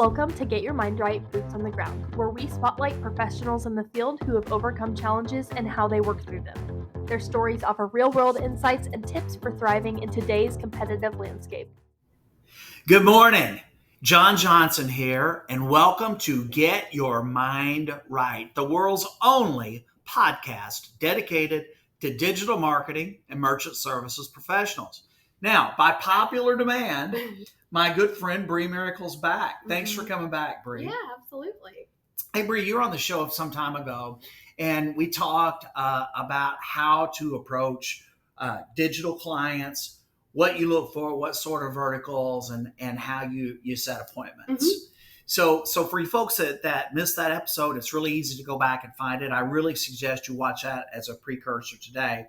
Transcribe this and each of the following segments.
Welcome to Get Your Mind Right, Boots on the Ground, where we spotlight professionals in the field who have overcome challenges and how they work through them. Their stories offer real-world insights and tips for thriving in today's competitive landscape. Good morning. John Johnson here, and welcome to Get Your Mind Right, the world's only podcast dedicated to digital marketing and merchant services professionals. Now, by popular demand, my good friend Bree Miracle's back. Thanks for coming back, Bree. Yeah, absolutely. Hey, Bree, you were on the show some time ago, and we talked about how to approach digital clients, what you look for, what sort of verticals, and how you set appointments. So for you folks that missed that episode, it's really easy to go back and find it. I really suggest you watch that as a precursor today.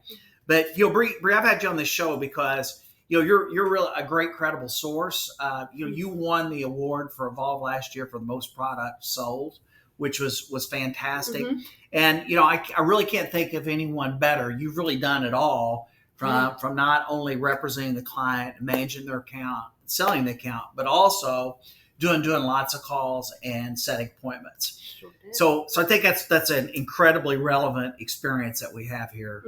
But Bree, I've had you on this show because you're really a great credible source. You won the award for Evolve last year for the most product sold, which was fantastic. And I really can't think of anyone better. You've really done it all. From not only representing the client, managing their account, selling the account, but also doing lots of calls and setting appointments. Sure did. So I think that's an incredibly relevant experience that we have here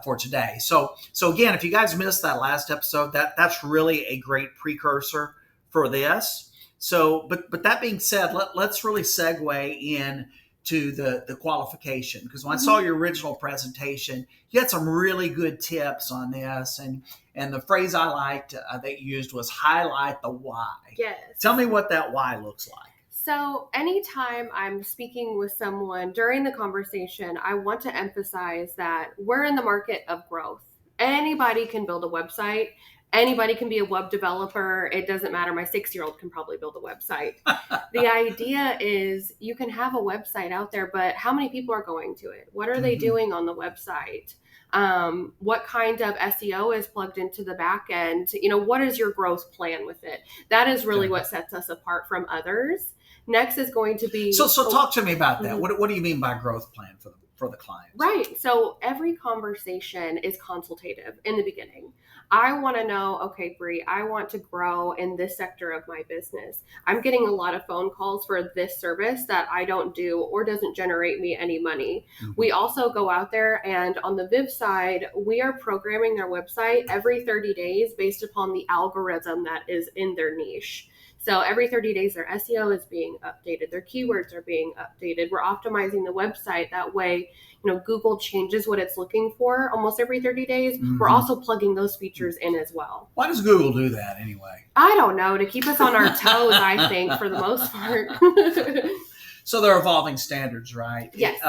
for today. So again, if you guys missed that last episode, that's really a great precursor for this. So, but that being said, let's really segue in to the qualification, because when I saw your original presentation, you had some really good tips on this, and the phrase I liked that you used was highlight the why. Yes. Tell me what that why looks like. So anytime I'm speaking with someone during the conversation, I want to emphasize that we're in the market of growth. Anybody can build a website. Anybody can be a web developer. It doesn't matter. My 6-year-old can probably build a website. The idea is you can have a website out there, but how many people are going to it? What are they doing on the website? What kind of SEO is plugged into the back end? What is your growth plan with it? That is really what sets us apart from others. Next is going to be... So talk to me about that. What do you mean by growth plan for the client? Right. So every conversation is consultative in the beginning. I want to know, okay, Bree, I want to grow in this sector of my business. I'm getting a lot of phone calls for this service that I don't do or doesn't generate me any money. We also go out there, and on the Viv side, we are programming their website every 30 days based upon the algorithm that is in their niche. So every 30 days, their SEO is being updated. Their keywords are being updated. We're optimizing the website. That way, Google changes what it's looking for almost every 30 days. We're also plugging those features in as well. Why does Google do that anyway? I don't know. To keep us on our toes, I think, for the most part. So they're evolving standards, right? Yes.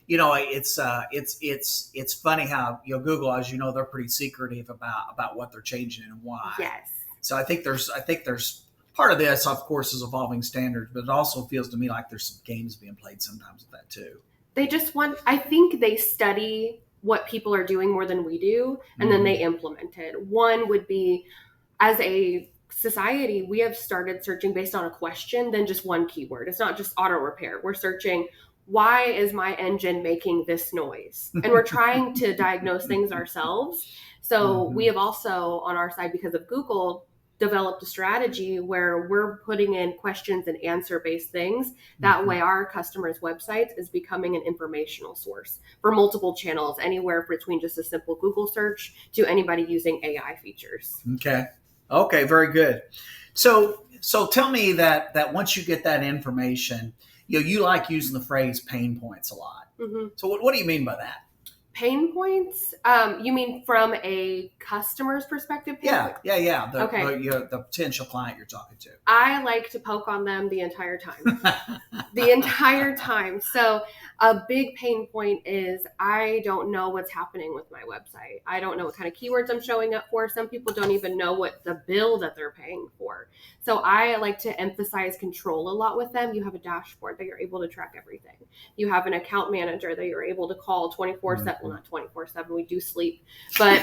It's funny how Google, as you know, they're pretty secretive about what they're changing and why. Yes. So I think there's part of this, of course, is evolving standards, but it also feels to me like there's some games being played sometimes with that too. I think they study what people are doing more than we do, and then they implement it. One would be, as a society, we have started searching based on a question than just one keyword. It's not just auto repair. We're searching, why is my engine making this noise? And we're trying to diagnose things ourselves. So we have also, on our side, because of Google, developed a strategy where we're putting in questions and answer based things. That way our customers' websites is becoming an informational source for multiple channels, anywhere between just a simple Google search to anybody using AI features. Okay, very good. So tell me that once you get that information, you like using the phrase pain points a lot. So what do you mean by that? Pain points? You mean from a customer's perspective? Yeah. The potential client you're talking to. I like to poke on them the entire time. The entire time. So a big pain point is I don't know what's happening with my website. I don't know what kind of keywords I'm showing up for. Some people don't even know what the bill that they're paying for. So I like to emphasize control a lot with them. You have a dashboard that you're able to track everything. You have an account manager that you're able to call 24/7. Well, not 24/7. We do sleep. But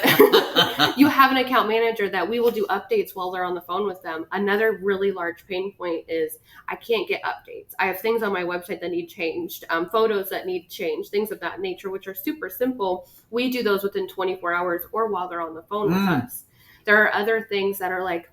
you have an account manager that we will do updates while they're on the phone with them. Another really large pain point is I can't get updates. I have things on my website that need changed, photos that need changed, things of that nature, which are super simple. We do those within 24 hours or while they're on the phone with us. There are other things that are like,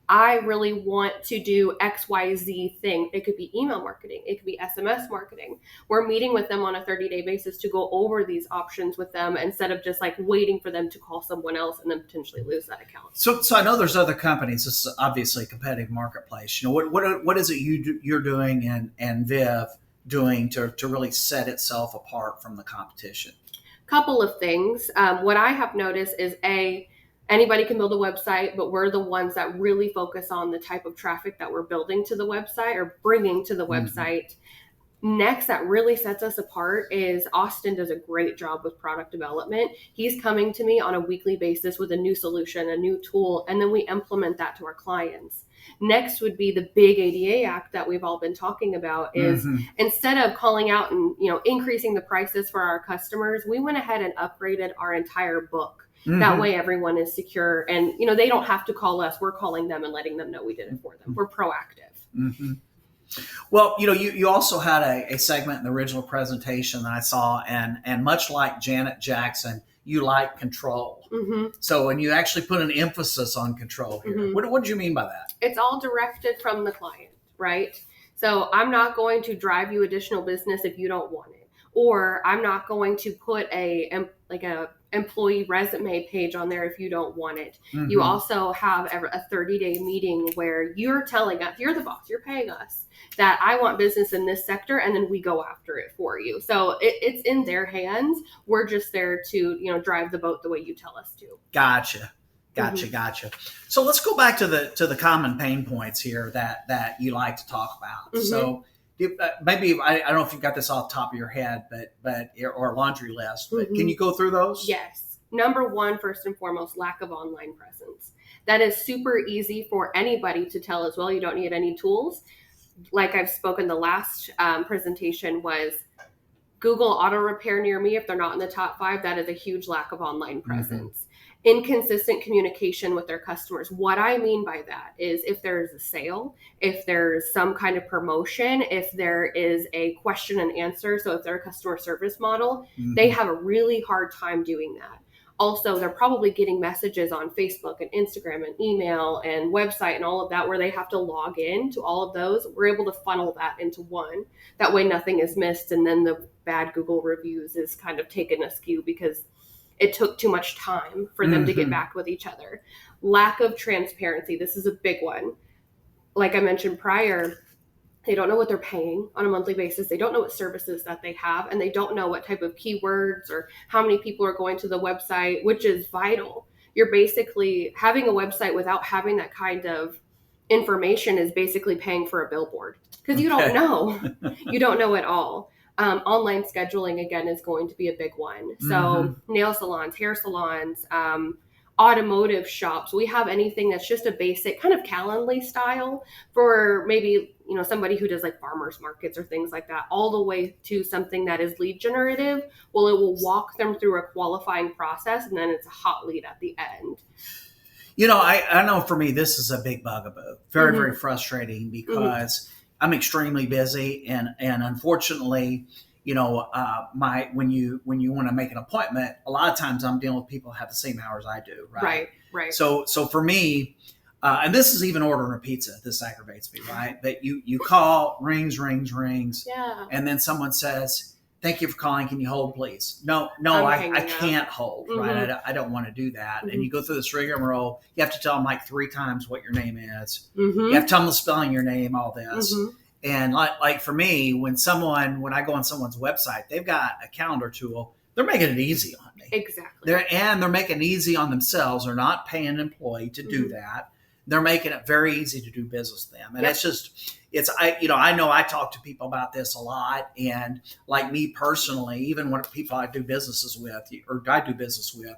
I really want to do XYZ thing. It could be email marketing. It could be SMS marketing. We're meeting with them on a 30-day basis to go over these options with them instead of just like waiting for them to call someone else and then potentially lose that account. So I know there's other companies. This is obviously a competitive marketplace. What is it you're doing and Viv doing to really set itself apart from the competition? Couple of things. What I have noticed is anybody can build a website, but we're the ones that really focus on the type of traffic that we're building to the website or bringing to the website. Next, that really sets us apart is Austin does a great job with product development. He's coming to me on a weekly basis with a new solution, a new tool, and then we implement that to our clients. Next would be the big ADA Act that we've all been talking about is instead of calling out and increasing the prices for our customers, we went ahead and upgraded our entire book. That way everyone is secure and, they don't have to call us. We're calling them and letting them know we did it for them. We're proactive. Well, you also had a segment in the original presentation that I saw, and much like Janet Jackson, you like control. So, and you actually put an emphasis on control here. What did you mean by that? It's all directed from the client, right? So I'm not going to drive you additional business if you don't want it. Or I'm not going to put a employee resume page on there if you don't want it. You also have a 30-day meeting where you're telling us, you're the boss, you're paying us, that I want business in this sector, and then we go after it for you. So it's in their hands. We're just there to, drive the boat the way you tell us to. Gotcha. So let's go back to the common pain points here that you like to talk about. So maybe I don't know if you got this off the top of your head, but or a laundry list, but can you go through those? Yes. Number one, first and foremost, lack of online presence. That is super easy for anybody to tell as well. You don't need any tools. Like I've spoken the last presentation was Google auto repair near me. If they're not in the top 5, that is a huge lack of online presence. Inconsistent communication with their customers. What I mean by that is if there's a sale, if there's some kind of promotion, if there is a question and answer. So if they're a customer service model, they have a really hard time doing that. Also, they're probably getting messages on Facebook and Instagram and email and website and all of that where they have to log in to all of those. We're able to funnel that into one. That way nothing is missed. And then the bad Google reviews is kind of taken askew because it took too much time for them to get back with each other. Lack of transparency. This is a big one. Like I mentioned prior, they don't know what they're paying on a monthly basis. They don't know what services that they have, and they don't know what type of keywords or how many people are going to the website, which is vital. You're basically having a website without having that kind of information is basically paying for a billboard because you don't know. You don't know at all. Online scheduling, again, is going to be a big one. So nail salons, hair salons, automotive shops. We have anything that's just a basic kind of Calendly style for maybe, somebody who does like farmers markets or things like that, all the way to something that is lead generative. Well, it will walk them through a qualifying process, and then it's a hot lead at the end. I know for me, this is a big bugaboo. Very, very frustrating because I'm extremely busy, and unfortunately, when you want to make an appointment, a lot of times I'm dealing with people who have the same hours I do, right? Right. So for me, and this is even ordering a pizza. This aggravates me, right? But you call, rings, yeah, and then someone says, "Thank you for calling. Can you hold, please?" No, I can't hold, right? I don't want to do that. And you go through this rigmarole. You have to tell them like 3 times what your name is. You have to tell them the spelling of your name, all this. And like for me, when I go on someone's website, they've got a calendar tool. They're making it easy on me. Exactly. They're making it easy on themselves. They're not paying an employee to do that. They're making it very easy to do business with them. And I know I talk to people about this a lot. And like me personally, even when people I do business with,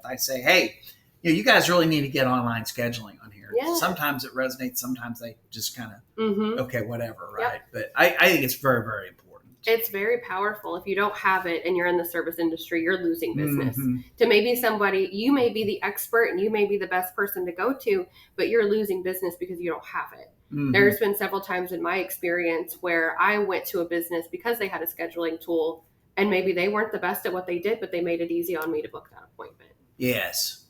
I say, hey, you guys really need to get online scheduling on here. Yeah. Sometimes it resonates. Sometimes they just kind of, okay, whatever, right? Yep. But I think it's very, very important. It's very powerful. If you don't have it and you're in the service industry, you're losing business. To maybe somebody, you may be the expert and you may be the best person to go to, but you're losing business because you don't have it. There's been several times in my experience where I went to a business because they had a scheduling tool and maybe they weren't the best at what they did, but they made it easy on me to book that appointment. Yes.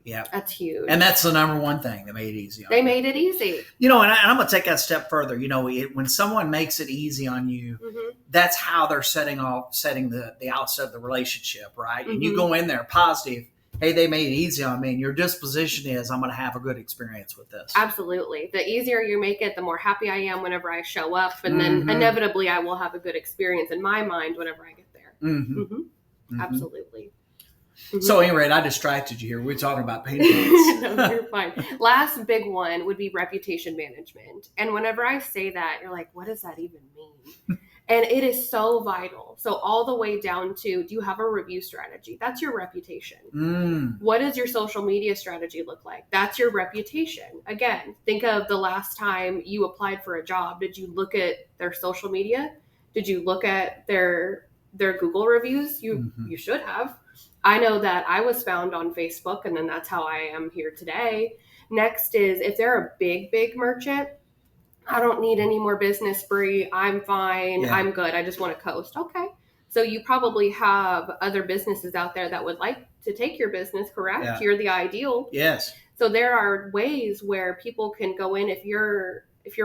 Yeah. That's huge. And that's the number one thing that made it easy on you. They made it easy. And I'm going to take that a step further. When someone makes it easy on you, that's how they're setting the outset of the relationship, right? And you go in there positive. Hey, they made it easy on me. And your disposition is, I'm going to have a good experience with this. Absolutely. The easier you make it, the more happy I am whenever I show up. And then inevitably I will have a good experience in my mind whenever I get there. Absolutely. So, anyway, I distracted you here. We're talking about pain points. No, you're fine. Last big one would be reputation management. And whenever I say that, you're like, what does that even mean? And it is so vital. So all the way down to, do you have a review strategy? That's your reputation. What does your social media strategy look like? That's your reputation. Again, think of the last time you applied for a job. Did you look at their social media? Did you look at their Google reviews? You should have. I know that I was found on Facebook, and then that's how I am here today. Next is, if they're a big, big merchant, I don't need any more business, Bree. I'm fine. Yeah. I'm good. I just want to coast. Okay. So you probably have other businesses out there that would like to take your business, correct? Yeah. You're the ideal. Yes. So there are ways where people can go in. If your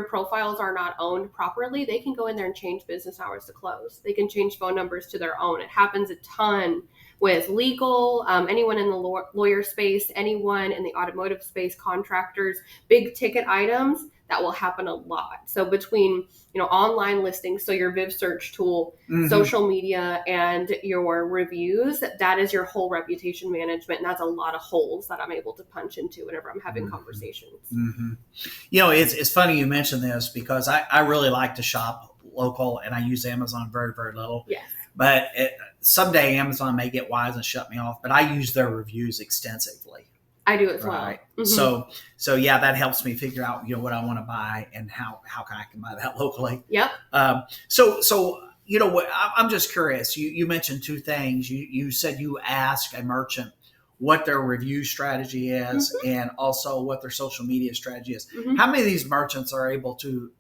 profiles are not owned properly, they can go in there and change business hours to close. They can change phone numbers to their own. It happens a ton with legal, anyone in the lawyer space, anyone in the automotive space, contractors, big ticket items. That will happen a lot. So between, online listings, so your Viv search tool, social media, and your reviews, that is your whole reputation management. And that's a lot of holes that I'm able to punch into whenever I'm having conversations. It's funny you mentioned this because I really like to shop local and I use Amazon very, very little. Yes. But someday Amazon may get wise and shut me off, but I use their reviews extensively. I do as well. So yeah, that helps me figure out, what I want to buy and how I can buy that locally. Yep. So what, I'm just curious. You mentioned two things. You said you ask a merchant what their review strategy is and also what their social media strategy is. How many of these merchants are able to,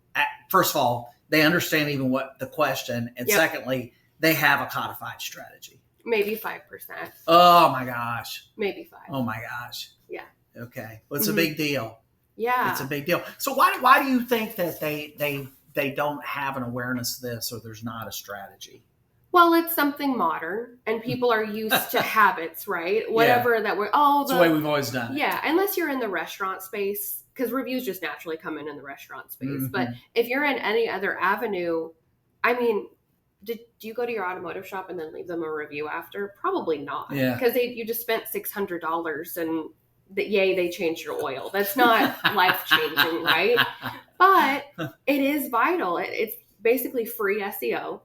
first of all, they understand even what the question, and secondly, they have a codified strategy? Maybe 5%. Oh my gosh. Maybe 5. Oh my gosh. Yeah. Okay. Well, it's a big deal. Yeah. It's a big deal. So why do you think that they don't have an awareness of this, or there's not a strategy? Well, it's something modern and people are used to habits, right? Whatever that we're, it's the way we've always done it. Yeah. Unless you're in the restaurant space, because reviews just naturally come in the restaurant space. But if you're in any other avenue, do you go to your automotive shop and then leave them a review after? Probably not. Yeah. Because you just spent $600 and they changed your oil. That's not life-changing, right? But it is vital. It's basically free SEO.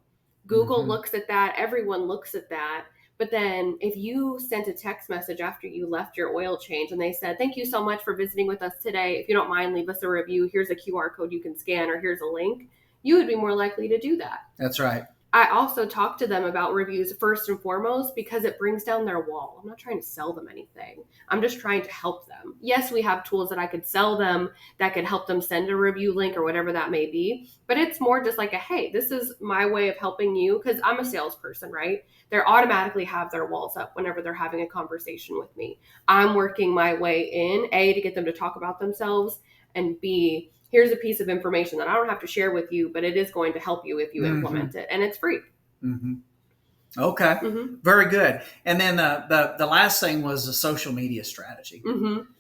Google looks at that. Everyone looks at that. But then if you sent a text message after you left your oil change and they said, thank you so much for visiting with us today. If you don't mind, leave us a review. Here's a QR code you can scan, or here's a link. You would be more likely to do that. That's right. I also talk to them about reviews first and foremost because it brings down their wall. I'm not trying to sell them anything. I'm just trying to help them. Yes, we have tools that I could sell them that could help them send a review link or whatever that may be. But it's more just like hey, this is my way of helping you, because I'm a salesperson, right? They automatically have their walls up whenever they're having a conversation with me. I'm working my way in, A, to get them to talk about themselves, and B, here's a piece of information that I don't have to share with you, but it is going to help you if you implement it, and it's free. Okay. Very good. And then the last thing was the social media strategy.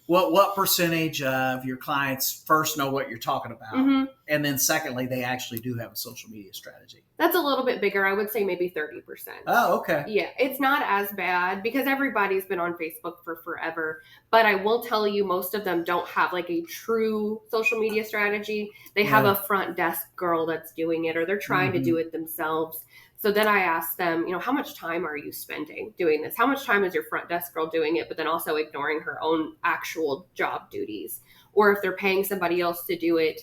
What percentage of your clients first know what you're talking about? And then secondly, they actually do have a social media strategy? That's a little bit bigger. I would say maybe 30%. Oh, okay. Yeah, it's not as bad because everybody's been on Facebook for forever. But I will tell you, most of them don't have like a true social media strategy. They have a front desk girl that's doing it, or they're trying to do it themselves. So then I asked them, how much time are you spending doing this? How much time is your front desk girl doing it, but then also ignoring her own actual job duties? Or if they're paying somebody else to do it,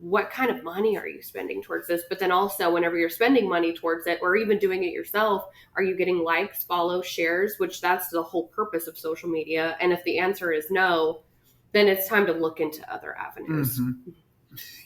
what kind of money are you spending towards this? But then also, whenever you're spending money towards it, or even doing it yourself, are you getting likes, follows, shares, which that's the whole purpose of social media. And if the answer is no, then it's time to look into other avenues.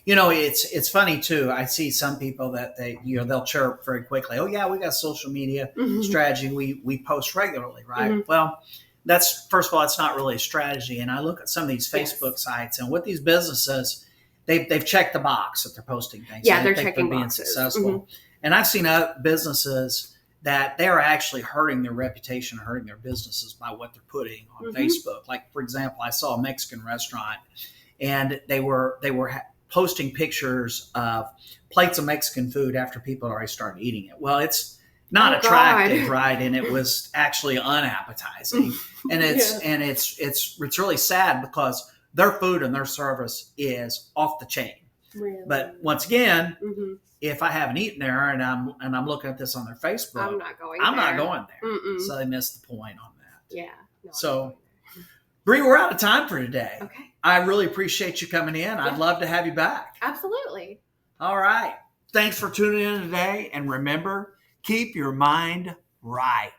It's funny too. I see some people that they'll chirp very quickly. Oh yeah, we got social media strategy. We post regularly, right? Well, that's, first of all, it's not really a strategy. And I look at some of these Facebook sites, and what these businesses, they've checked the box that they're posting things. Yeah, and they're they think checking being boxes. successful. Mhm. And I've seen other businesses that they're actually hurting their reputation, hurting their businesses by what they're putting on Facebook. Like, for example, I saw a Mexican restaurant, and they were posting pictures of plates of Mexican food after people had already started eating it. Well, it's not attractive, right? And it was actually unappetizing. And it's really sad because their food and their service is off the chain. Really? But once again, if I haven't eaten there and I'm looking at this on their Facebook, I'm not going there. Mm-mm. So they missed the point on that. Yeah. No, So, Bree, we're out of time for today. Okay. I really appreciate you coming in. I'd love to have you back. Absolutely. All right. Thanks for tuning in today. And remember, keep your mind right.